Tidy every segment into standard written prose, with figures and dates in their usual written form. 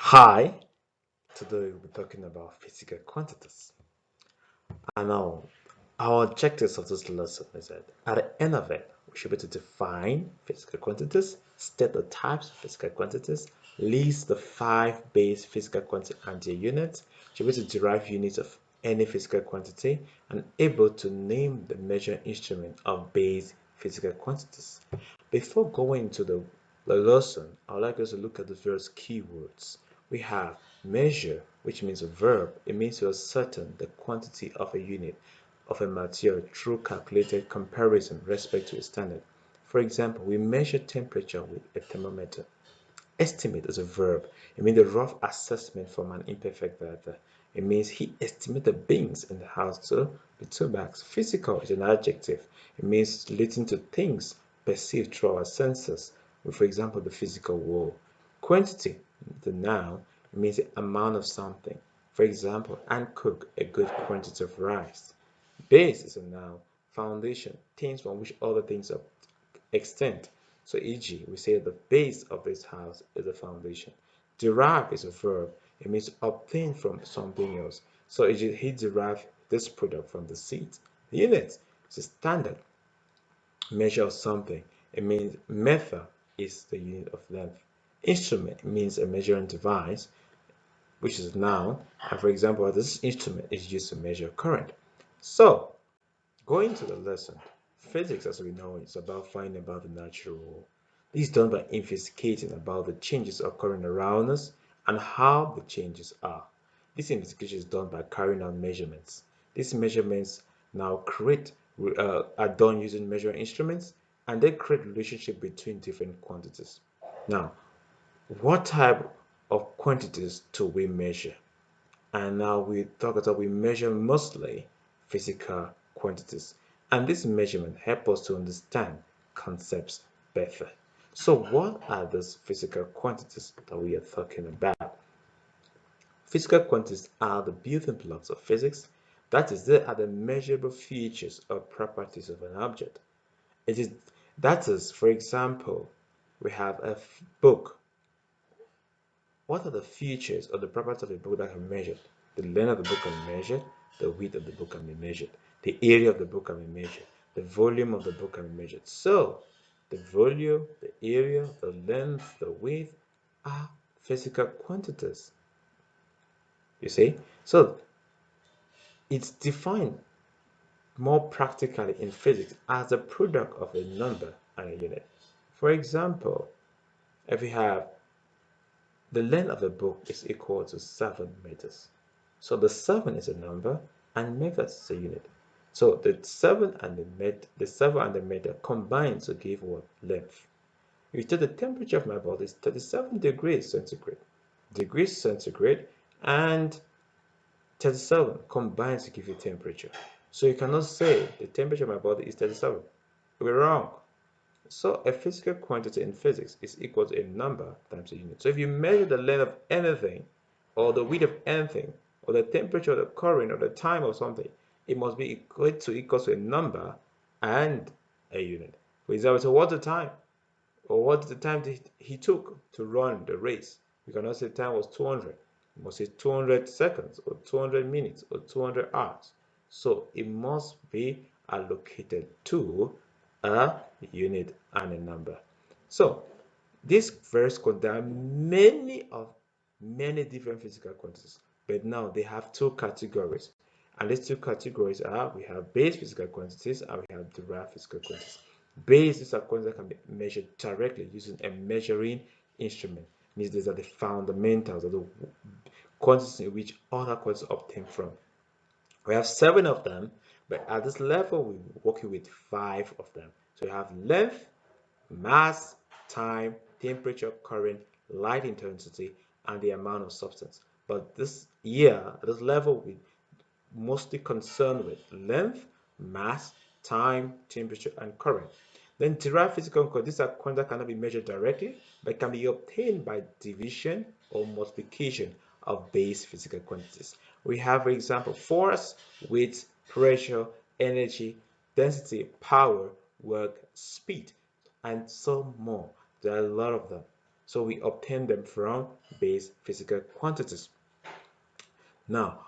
Hi, today we'll be talking about physical quantities. And now, our objectives of this lesson is that at the end of it, we should be able to define physical quantities, state the types of physical quantities, list the five base physical quantities and their units, should be able to derive units of any physical quantity, and able to name the measuring instrument of base physical quantities. Before going into the lesson, I would like us to look at the various keywords. We have measure, which means a verb. It means to ascertain the quantity of a unit of a material through calculated comparison with respect to a standard. For example, we measure temperature with a thermometer. Estimate is a verb. It means a rough assessment from an imperfect data. It means he estimated the beans in the house to be 2 bags. Physical is an adjective. It means relating to things perceived through our senses. For example, the physical world. Quantity, the noun, it means the amount of something. For example, Anne cooked a good quantity of rice. Base is a noun. Foundation, things from which other things are extent. So e.g., we say the base of this house is the foundation. Derive is a verb. It means obtain from something else. So e.g., he derived this product from the seed. Unit is a standard measure of something. It means meter is the unit of length. Instrument means a measuring device, which is a noun. And for example, this instrument is used to measure current. So going to the lesson, physics as we know is about finding about the natural world. This is done by investigating about the changes occurring around us and how the changes are. This investigation is done by carrying out measurements. These measurements now are done using measuring instruments, and they create relationship between different quantities. Now, what type of quantities do we measure? And now we talk about we measure mostly physical quantities, and this measurement help us to understand concepts better. So what are those physical quantities that we are talking about? Physical quantities are the building blocks of physics. That is, they are the measurable features or properties of an object. It is that is, for example, we have a book. What are the features or the properties of a book that can be measured? The length of the book can be measured, the width of the book can be measured, the area of the book can be measured, the volume of the book can be measured. So, the volume, the area, the length, the width are physical quantities. You see? So, it's defined more practically in physics as a product of a number and a unit. For example, if we have the length of the book is equal to 7 meters. So the 7 is a number and meters is a unit. So the 7 and the meter combine to give what? Length. You take the temperature of my body is 37 degrees centigrade. Degrees centigrade and 37 combines to give you temperature. So you cannot say the temperature of my body is 37. We're wrong. So a physical quantity in physics is equal to a number times a unit. So if you measure the length of anything, or the width of anything, or the temperature of the current, or the time of something, it must be equal to a number and a unit. For example, so what's the time? Or what's the time that he took to run the race? We cannot say time was 200. We must say 200 seconds, or 200 minutes, or 200 hours. So it must be allocated to a unit and a number. So this verse contains many different physical quantities, but now they have two categories. And these two categories are we have base physical quantities and we have derived physical quantities. Base is a quantity that can be measured directly using a measuring instrument. It means these are the fundamentals of the quantities in which other quantities obtain from. We have 7 of them, but at this level, we're working with 5 of them. So we have length, mass, time, temperature, current, light intensity, and the amount of substance. But at this level, we mostly concerned with length, mass, time, temperature, and current. Then derived physical quantities, these are quantities that cannot be measured directly, but can be obtained by division or multiplication of base physical quantities. We have, for example, force, weight, pressure, energy, density, power, work, speed, and so more. There are a lot of them. So we obtain them from base physical quantities. Now,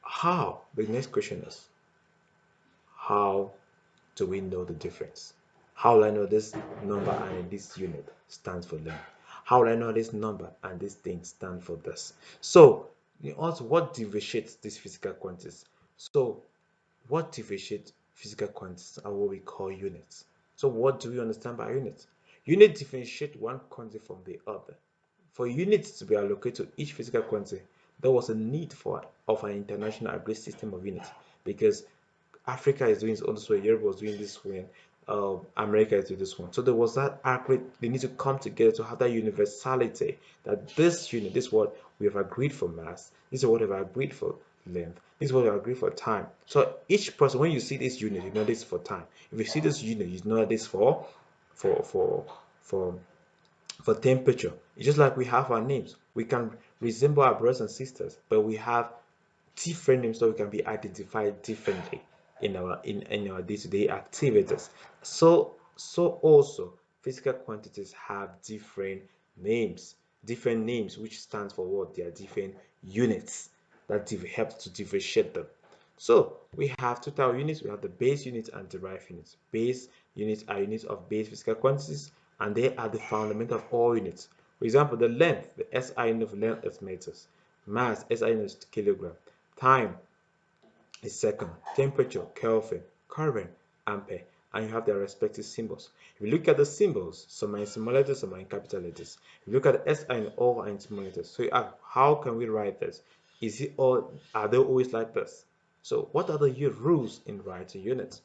how? The next question is, how do we know the difference? How will I know this number and this unit stands for length? How will I know this number and this thing stand for this? So, also, what differentiates these physical quantities? So, what differentiates physical quantities are what we call units. So, what do we understand by units? Unit differentiate one quantity from the other. For units to be allocated to each physical quantity, there was a need for of an international agreed system of units, because Africa is doing its own way, Europe was doing this way, America is doing this one. So there was that agreed, they need to come together to have that universality, that this unit, this is what we have agreed for mass, this is what we have agreed for length, this is what we have agreed for time. So each person, when you see this unit, you know this for time. If you see this unit, you know this for for for for temperature. It's just like we have our names. We can resemble our brothers and sisters, but we have different names so we can be identified differently in our day-to-day activities. So also physical quantities have different names which stands for what? They are different units that help to differentiate them. So we have two types of units. We have the base units and derived units. Base units are units of base physical quantities, and they are the fundamental of all units. For example, the length, the SI unit of length is meters. Mass, SI unit is kilogram. Time is second. Temperature, Kelvin. Current, ampere. And you have their respective symbols. If you look at the symbols, some are in small letters, some are in capital letters. If you look at the SI and all are in small letters. So you ask, how can we write this? Is it all? Are they always like this? So what are the rules in writing units?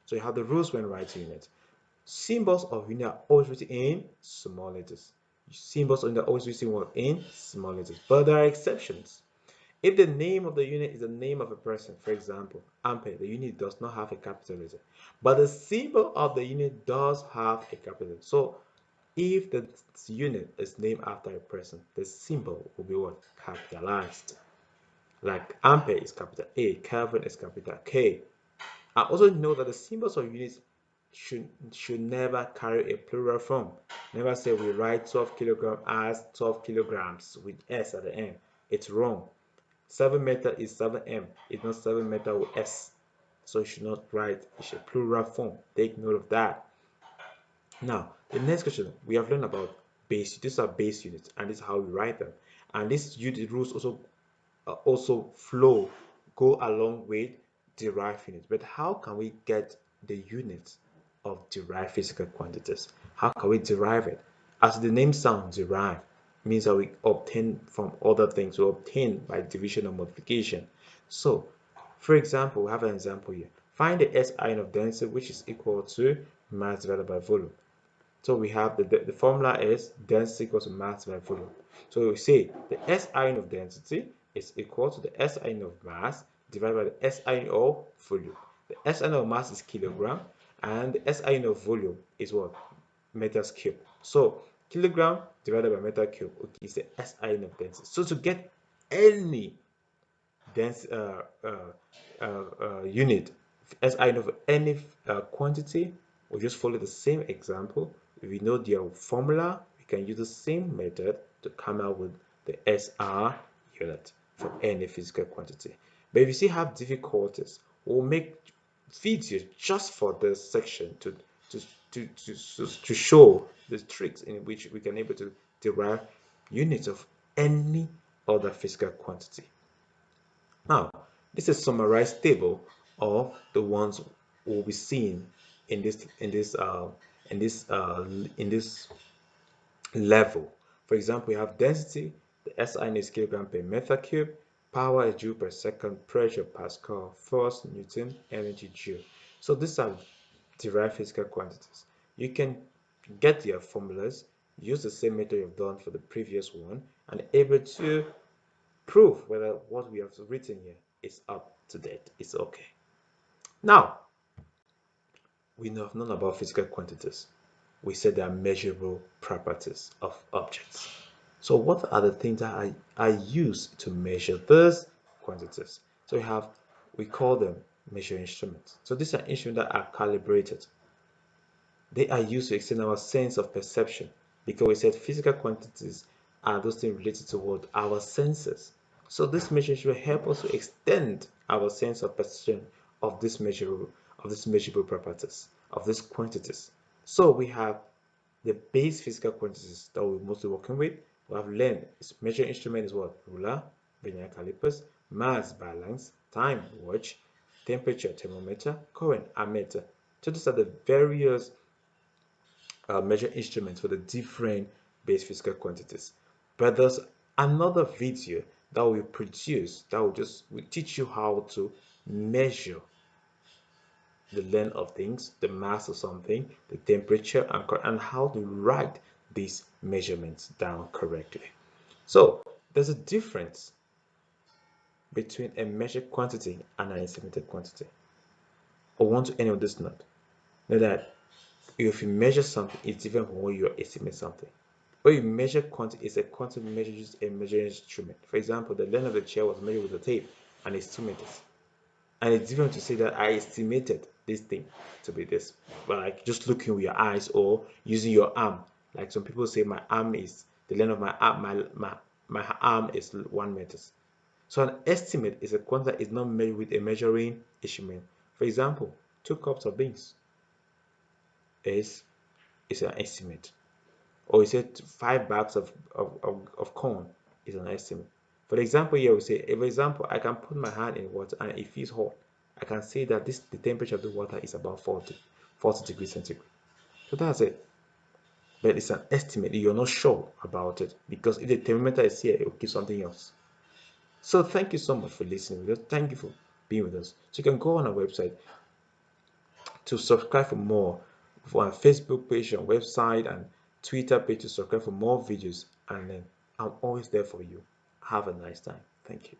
So you have the rules when writing units. Symbols of unit are always written in small letters. Symbols of unit are always written in small letters. But there are exceptions. If the name of the unit is the name of a person, for example, ampere, the unit does not have a capital letter, but the symbol of the unit does have a capital letter. So if the unit is named after a person, the symbol will be what? Capitalized. Like ampere is capital A, Kelvin is capital K. I also know that the symbols of units should never carry a plural form. Never say we write 12 kilogram as 12 kilograms with S at the end. It's wrong. 7 meter is 7m. It's not 7 meter with S. So you should not write. It's a plural form. Take note of that. Now, the next question, we have learned about base. These are base units, and this is how we write them. And these unit rules also go along with derived units. But how can we get the units of derived physical quantities? How can we derive it? As the name sounds, derive means that we obtain from other things. We obtain by division or multiplication. So, for example, we have an example here. Find the SI of density, which is equal to mass divided by volume. So we have the formula is density equals to mass by volume. So we say the SI of density is equal to the SI of mass divided by the SI of volume. The SI of mass is kilogram, and the SI of volume is what? Meters cube. So kilogram divided by meter cube, okay, is the SI of density. So to get any dense unit SI of any quantity, we'll just follow the same example. If we know their formula, we can use the same method to come out with the SR unit for any physical quantity. But if you still have difficulties, we'll make videos just for this section to, to show the tricks in which we can able to derive units of any other physical quantity. Now, this is a summarized table of the ones we'll be seeing in this level. For example, we have density, the SI is kilogram per meter cube, power is joule per second, pressure Pascal, force Newton, energy joule. So these are derived physical quantities. You can get their formulas, use the same method you've done for the previous one, and able to prove whether what we have written here is up to date. It's okay. Now, we have known about physical quantities. We said they are measurable properties of objects. So what are the things that are used to measure those quantities? So we call them measuring instruments. So these are instruments that are calibrated. They are used to extend our sense of perception. because we said physical quantities are those things related to what our senses. So this measure will help us to extend our sense of perception of these measurable properties, of these quantities. So we have the base physical quantities that we're mostly working with. We have learned its measuring instrument is what? Ruler, vernier calipers, mass balance, time watch, temperature thermometer, current ammeter. So these are the various measure instruments for the different base physical quantities. But there's another video that we produce that will teach you how to measure the length of things, the mass of something, the temperature, and how to write these measurements down correctly. So there's a difference between a measured quantity and an estimated quantity. I want to end on this note. Know that if you measure something, it's different from when you estimate something. When you measure quantity, it's a quantity measures a measuring instrument. For example, the length of the chair was measured with a tape and it's 2 meters. And it's different to say that I estimated this thing to be this, but like just looking with your eyes or using your arm. Like some people say, my arm is the length of my arm, my arm is 1 meter. So an estimate is a quantity that is not made with a measuring instrument. For example, 2 cups of beans is an estimate. Or we say 5 bags of corn is an estimate. For example, here we say, for example, I can put my hand in water and it feels hot. I can say that the temperature of the water is about 40 degrees centigrade. So that's it. But it's an estimate. You're not sure about it because if the thermometer is here, it will give something else. So thank you so much for listening with us. Thank you for being with us. So you can go on our website to subscribe for more, for our Facebook page and website and Twitter page to subscribe for more videos. And then I'm always there for you. Have a nice time. Thank you.